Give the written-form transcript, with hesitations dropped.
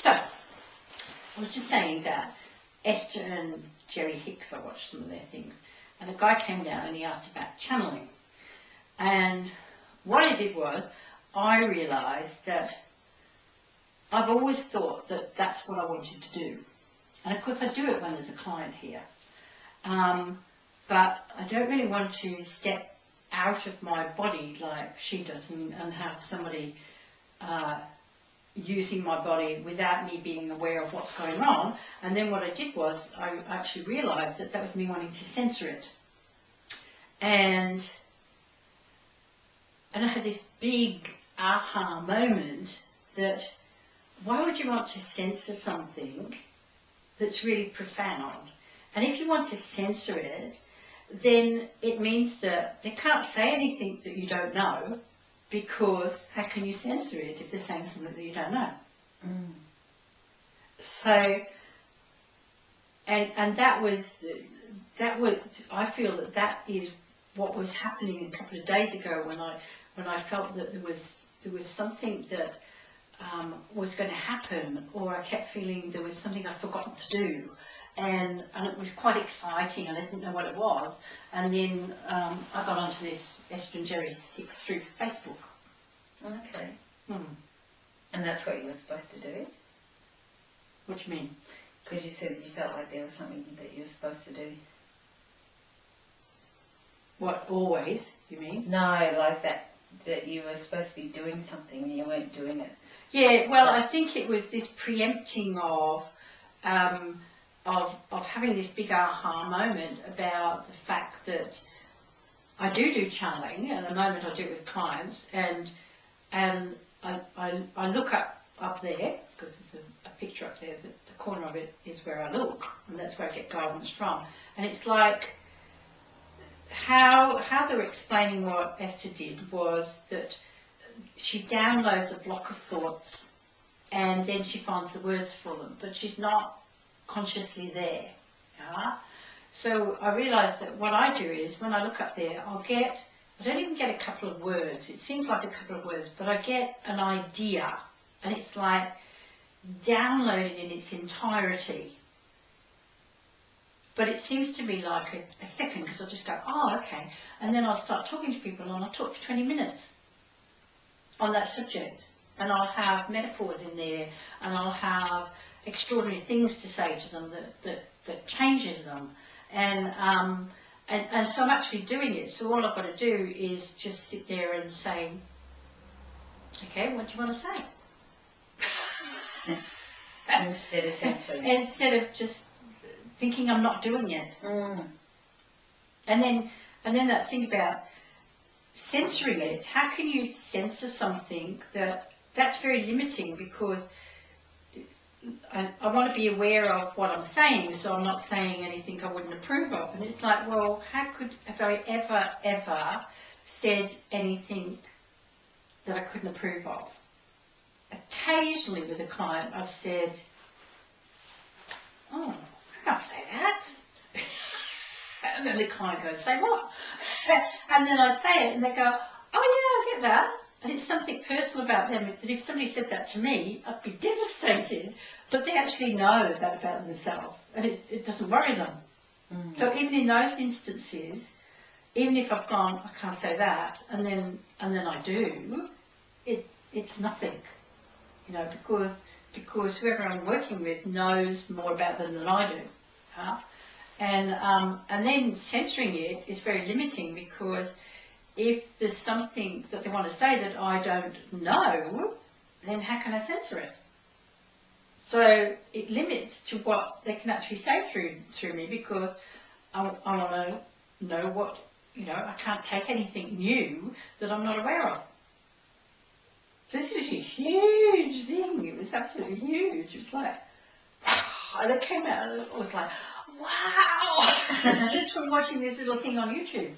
So, I was just saying that Esther and Jerry Hicks, I watched some of their things, and a guy came down and he asked about channeling. And what I did was, I realised that I've always thought that that's what I wanted to do. And of course I do it when there's a client here. But I don't really want to step out of my body like she does and have somebody using my body without me being aware of what's going on. And then what I did was I actually realised that that was me wanting to censor it. And I had this big aha moment that why would you want to censor something that's really profound? And if you want to censor it, then it means that they can't say anything that you don't know, because how can you censor it if they're saying something that you don't know? Mm. So, and that was, I feel that is what was happening a couple of days ago when I felt that there was something that was going to happen, or I kept feeling there was something I'd forgotten to do. And it was quite exciting, and I didn't know what it was. And then I got onto this Esther and Jerry Hicks through Facebook. Okay. Hmm. And that's what you were supposed to do? What do you mean? Because you said that you felt like there was something that you were supposed to do. What, always, you mean? No, like that you were supposed to be doing something and you weren't doing it. Yeah, well, I think it was this preempting of having this big aha moment about the fact that I do channeling, and at the moment I do it with clients, and I look up there, because there's a picture up there, that the corner of it is where I look, and that's where I get guidance from. And it's like how they were explaining what Esther did was that she downloads a block of thoughts and then she finds the words for them, but she's not consciously there. Yeah? So I realised that what I do is when I look up there, I don't even get a couple of words. It seems like a couple of words, but I get an idea, and it's like downloaded in its entirety. But it seems to be like a second, because I'll just go, oh, okay, and then I'll start talking to people, and I'll talk for 20 minutes on that subject, and I'll have metaphors in there, and I'll have extraordinary things to say to them that changes them, and so I'm actually doing it. So all I've got to do is just sit there and say, okay, what do you want to say? Instead of just thinking I'm not doing it. Mm. And then that thing about censoring it. How can you censor something that's very limiting, because I want to be aware of what I'm saying, so I'm not saying anything I wouldn't approve of. And it's like, well, have I ever said anything that I couldn't approve of? Occasionally with a client I've said, oh, I can't say that. And then the client goes, say what? And then I say it and they go, oh yeah, I get that. And it's something personal about them, that if somebody said that to me, I'd be devastated. But they actually know that about themselves, and it doesn't worry them. Mm. So even in those instances, even if I've gone, I can't say that, and then I do, it's nothing, you know, because whoever I'm working with knows more about them than I do. Huh? And then censoring it is very limiting, because if there's something that they want to say that I don't know, then how can I censor it? So it limits to what they can actually say through me, because I want to know what, you know, I can't take anything new that I'm not aware of. So this was a huge thing. It was absolutely huge. It was like, and it came out and it was like, wow, just from watching this little thing on YouTube.